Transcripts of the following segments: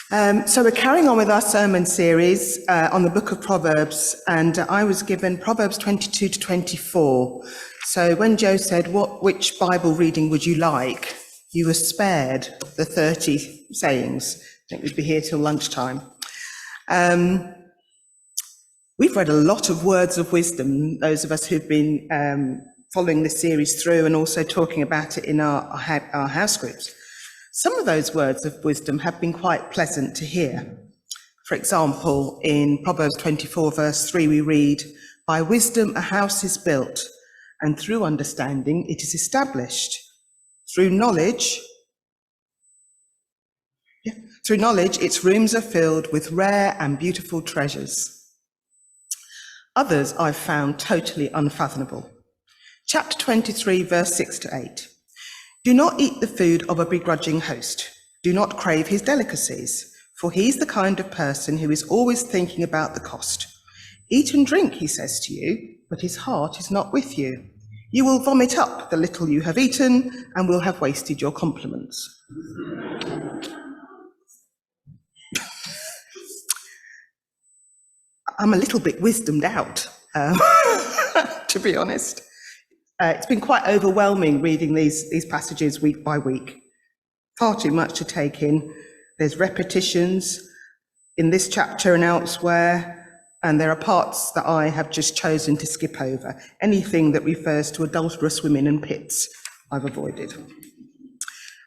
So we're carrying on with our sermon series on the book of Proverbs, and I was given Proverbs 22 to 24. So when Joe said, which Bible reading would you like? You were spared the 30 sayings. I think we'd be here till lunchtime. We've read a lot of words of wisdom, those of us who've been following this series through and also talking about it in our house groups. Some of those words of wisdom have been quite pleasant to hear. For example, in Proverbs 24 verse 3 we read, "By wisdom a house is built, and through understanding it is established. Through knowledge its rooms are filled with rare and beautiful treasures." Others I've found totally unfathomable. Chapter 23 verse 6 to 8. "Do not eat the food of a begrudging host. Do not crave his delicacies, for he's the kind of person who is always thinking about the cost. Eat and drink, he says to you, but his heart is not with you. You will vomit up the little you have eaten and will have wasted your compliments." I'm a little bit wisdomed out, to be honest. It's been quite overwhelming reading these passages week by week. Far too much to take in. There's repetitions in this chapter and elsewhere, and there are parts that I have just chosen to skip over. Anything that refers to adulterous women and pits, I've avoided.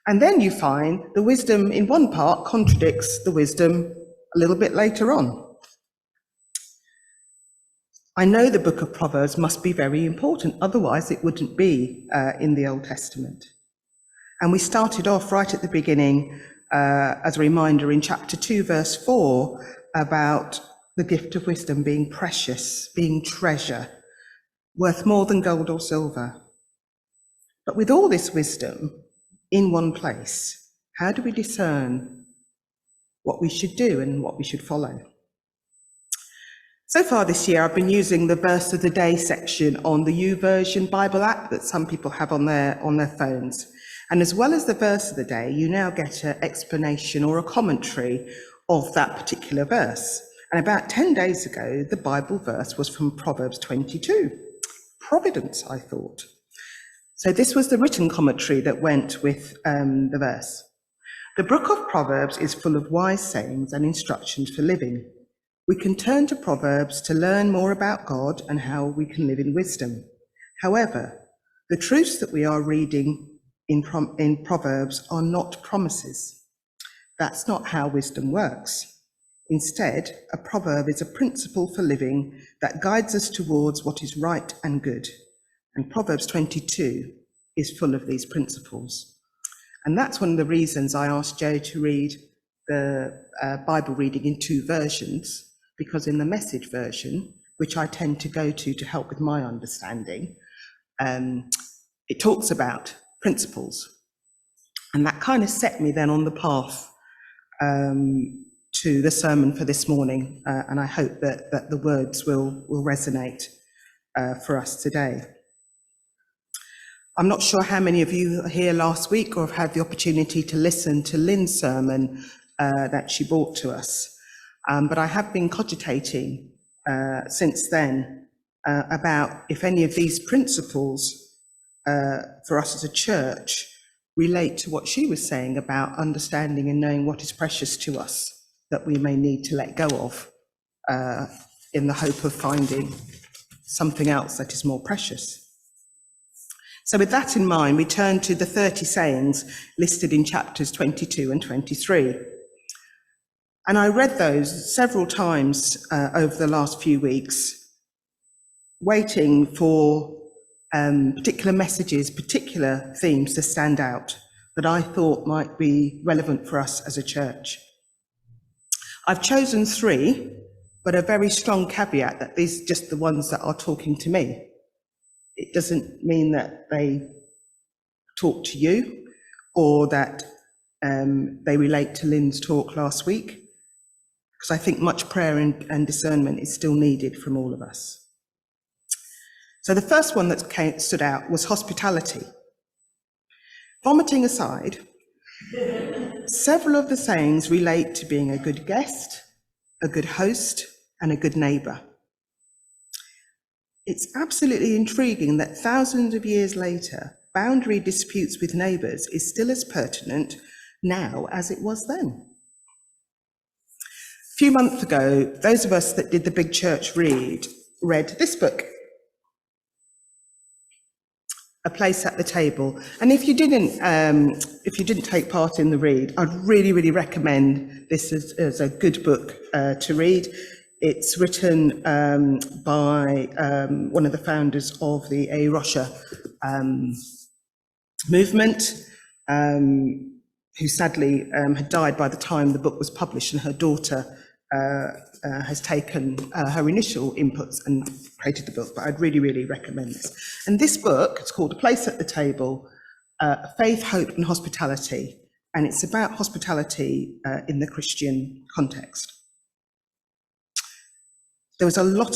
And then you find the wisdom in one part contradicts the wisdom a little bit later on. I know the book of Proverbs must be very important, otherwise it wouldn't be in the Old Testament. And we started off right at the beginning, as a reminder, in chapter 2, verse 4, about the gift of wisdom being precious, being treasure, worth more than gold or silver. But with all this wisdom in one place, how do we discern what we should do and what we should follow? So far this year, I've been using the verse of the day section on the YouVersion Bible app that some people have on their phones. And as well as the verse of the day, you now get an explanation or a commentary of that particular verse. And about 10 days ago, the Bible verse was from Proverbs 22. Providence, I thought. So this was the written commentary that went with the verse. "The book of Proverbs is full of wise sayings and instructions for living. We can turn to Proverbs to learn more about God and how we can live in wisdom. However, the truths that we are reading in Proverbs are not promises. That's not how wisdom works. Instead, a proverb is a principle for living that guides us towards what is right and good. And Proverbs 22 is full of these principles." And that's one of the reasons I asked Joe to read the Bible reading in two versions, because in the Message version, which I tend to go to help with my understanding, it talks about principles. And that kind of set me then on the path to the sermon for this morning. And I hope that the words will resonate for us today. I'm not sure how many of you are here last week or have had the opportunity to listen to Lynn's sermon that she brought to us. But I have been cogitating since then about if any of these principles for us as a church relate to what she was saying about understanding and knowing what is precious to us that we may need to let go of in the hope of finding something else that is more precious. So with that in mind, we turn to the 30 sayings listed in chapters 22 and 23. And I read those several times over the last few weeks, waiting for particular messages, particular themes to stand out that I thought might be relevant for us as a church. I've chosen 3, but a very strong caveat that these are just the ones that are talking to me. It doesn't mean that they talk to you or that they relate to Lynn's talk last week, because I think much prayer and discernment is still needed from all of us. So the first one that stood out was hospitality. Vomiting aside, Several of the sayings relate to being a good guest, a good host, and a good neighbour. It's absolutely intriguing that thousands of years later, boundary disputes with neighbours is still as pertinent now as it was then. A few months ago, those of us that did the Big Church read this book, A Place at the Table. And if you didn't take part in the read, I'd really, really recommend this as a good book to read. It's written by one of the founders of the A Rocha movement, who sadly had died by the time the book was published, and her daughter has taken her initial inputs and created the book, but I'd really, really recommend this. And this book, it's called A Place at the Table, Faith, Hope and Hospitality, and it's about hospitality in the Christian context. There was a lot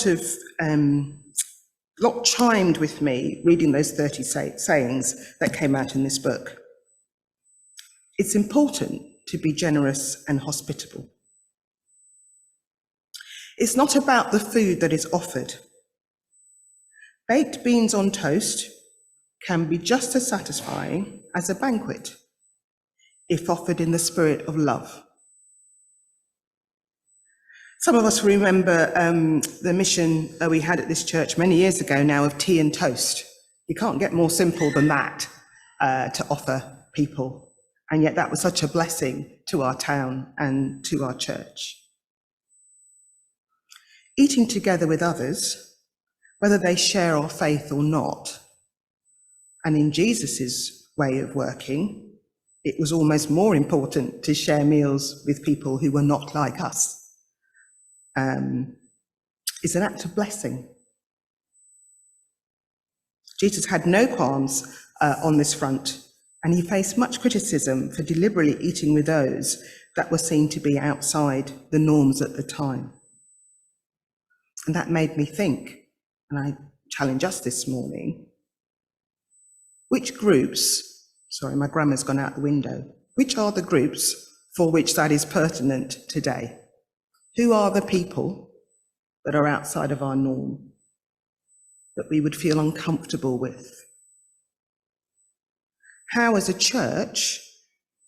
chimed with me reading those 30 sayings that came out in this book. It's important to be generous and hospitable. It's not about the food that is offered. Baked beans on toast can be just as satisfying as a banquet if offered in the spirit of love. Some of us remember the mission that we had at this church many years ago now of tea and toast. You can't get more simple than that to offer people. And yet that was such a blessing to our town and to our church. Eating together with others, whether they share our faith or not, and in Jesus's way of working, it was almost more important to share meals with people who were not like us. Is an act of blessing. Jesus had no qualms on this front, and he faced much criticism for deliberately eating with those that were seen to be outside the norms at the time. And that made me think, and I challenge us this morning, which groups, sorry, my grammar's gone out the window, which are the groups for which that is pertinent today? Who are the people that are outside of our norm that we would feel uncomfortable with? How, as a church,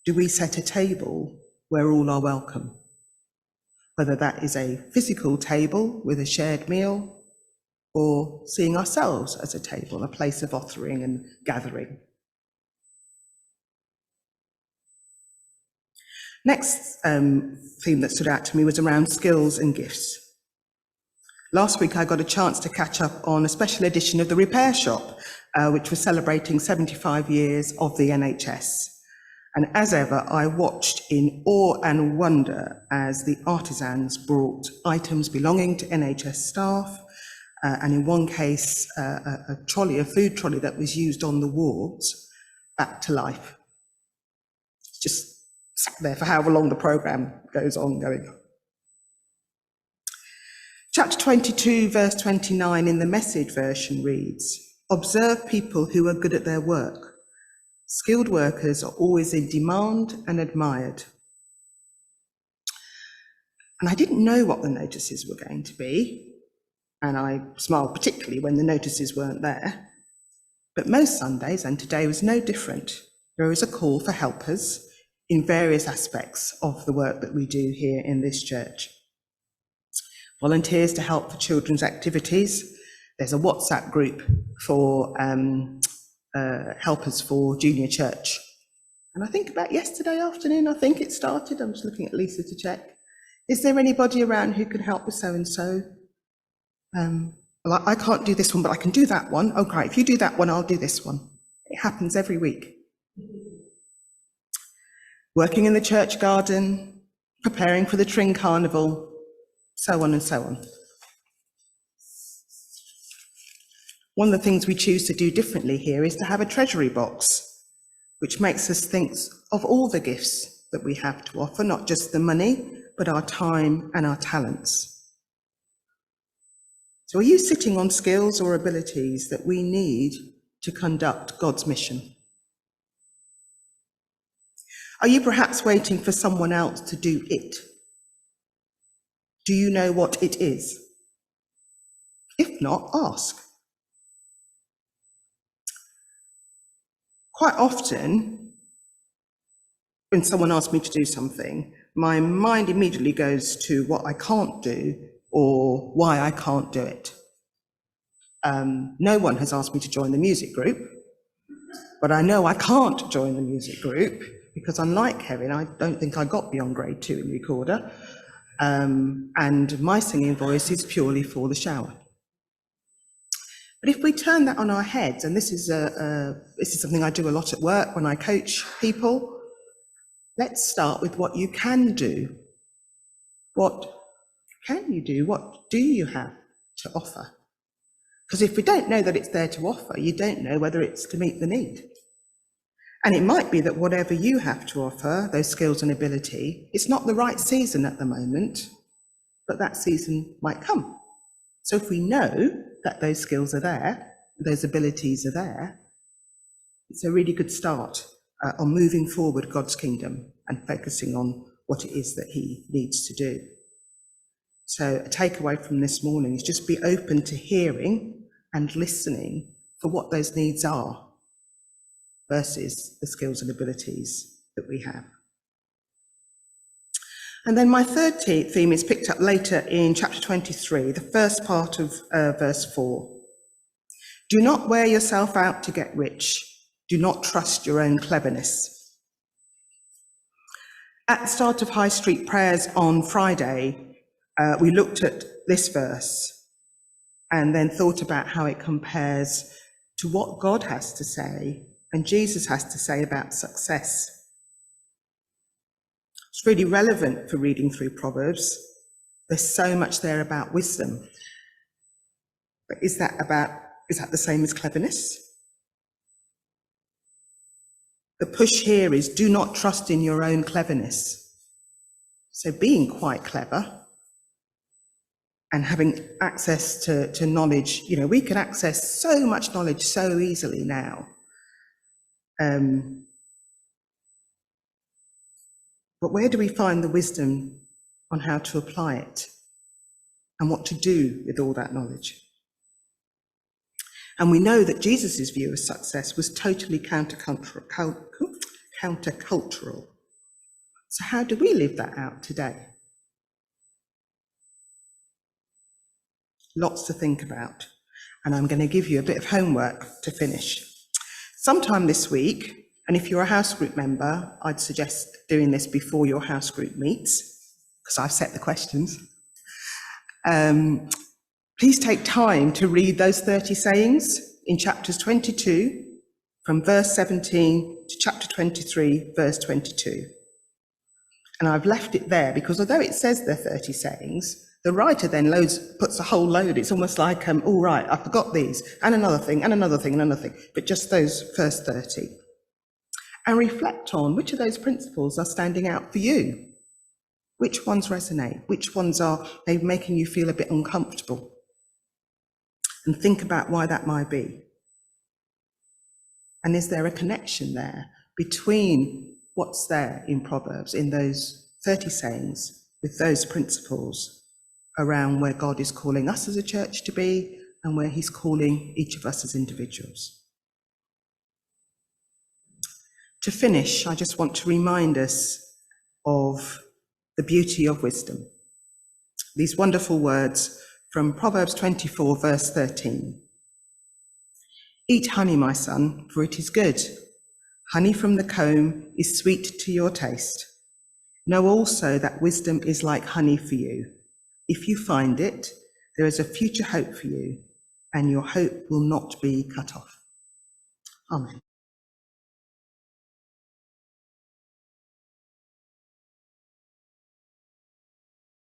do we set a table where all are welcome? Whether that is a physical table with a shared meal, or seeing ourselves as a table, a place of offering and gathering. Next theme that stood out to me was around skills and gifts. Last week I got a chance to catch up on a special edition of The Repair Shop, which was celebrating 75 years of the NHS. And as ever, I watched in awe and wonder as the artisans brought items belonging to NHS staff, and in one case, a food trolley that was used on the wards, back to life. Just sat there for however long the programme goes on going. Chapter 22, verse 29 in the Message version reads, "Observe people who are good at their work. Skilled workers are always in demand and admired." And I didn't know what the notices were going to be, and I smiled particularly when the notices weren't there. But most Sundays, and today was no different, there is a call for helpers in various aspects of the work that we do here in this church. Volunteers to help for children's activities. There's a WhatsApp group for helpers for junior church. And I think about yesterday afternoon, I think it started. I'm just looking at Lisa to check. Is there anybody around who can help with so-and-so? Well, I can't do this one, but I can do that one. Oh, great. If you do that one, I'll do this one. It happens every week. Working in the church garden, preparing for the Tring Carnival, so on and so on. One of the things we choose to do differently here is to have a treasury box, which makes us think of all the gifts that we have to offer, not just the money, but our time and our talents. So are you sitting on skills or abilities that we need to conduct God's mission? Are you perhaps waiting for someone else to do it? Do you know what it is? If not, ask. Quite often, when someone asks me to do something, my mind immediately goes to what I can't do or why I can't do it. No one has asked me to join the music group, but I know I can't join the music group because, unlike Kevin, I don't think I got beyond grade 2 in recorder, and my singing voice is purely for the shower. But if we turn that on our heads, and this is something I do a lot at work when I coach people, let's start with what you can do. What can you do? What do you have to offer? Because if we don't know that it's there to offer, you don't know whether it's to meet the need. And it might be that whatever you have to offer, those skills and ability, it's not the right season at the moment, but that season might come. So if we know that those skills are there, those abilities are there, it's a really good start on moving forward God's kingdom and focusing on what it is that he needs to do. So a takeaway from this morning is just be open to hearing and listening for what those needs are versus the skills and abilities that we have. And then my third theme is picked up later in chapter 23, the first part of verse 4. Do not wear yourself out to get rich. Do not trust your own cleverness. At the start of High Street Prayers on Friday, we looked at this verse and then thought about how it compares to what God has to say and Jesus has to say about success. It's really relevant for reading through Proverbs. There's so much there about wisdom. But is that the same as cleverness? The push here is do not trust in your own cleverness. So being quite clever and having access to knowledge, we can access so much knowledge so easily now. But where do we find the wisdom on how to apply it and what to do with all that knowledge? And we know that Jesus' view of success was totally countercultural. So how do we live that out today? Lots to think about. And I'm going to give you a bit of homework to finish. Sometime this week, and if you're a house group member, I'd suggest doing this before your house group meets, because I've set the questions. Please take time to read those 30 sayings in chapters 22, from verse 17 to chapter 23, verse 22. And I've left it there because although it says there 30 sayings, the writer then puts a whole load. It's almost like, all right, I forgot these, and another thing, and another thing, and another thing, but just those first 30. And reflect on which of those principles are standing out for you. Which ones resonate? Which ones are maybe making you feel a bit uncomfortable? And think about why that might be. And is there a connection there between what's there in Proverbs, in those 30 sayings, with those principles around where God is calling us as a church to be and where he's calling each of us as individuals? To finish, I just want to remind us of the beauty of wisdom. These wonderful words from Proverbs 24, verse 13. Eat honey, my son, for it is good. Honey from the comb is sweet to your taste. Know also that wisdom is like honey for you. If you find it, there is a future hope for you, and your hope will not be cut off. Amen.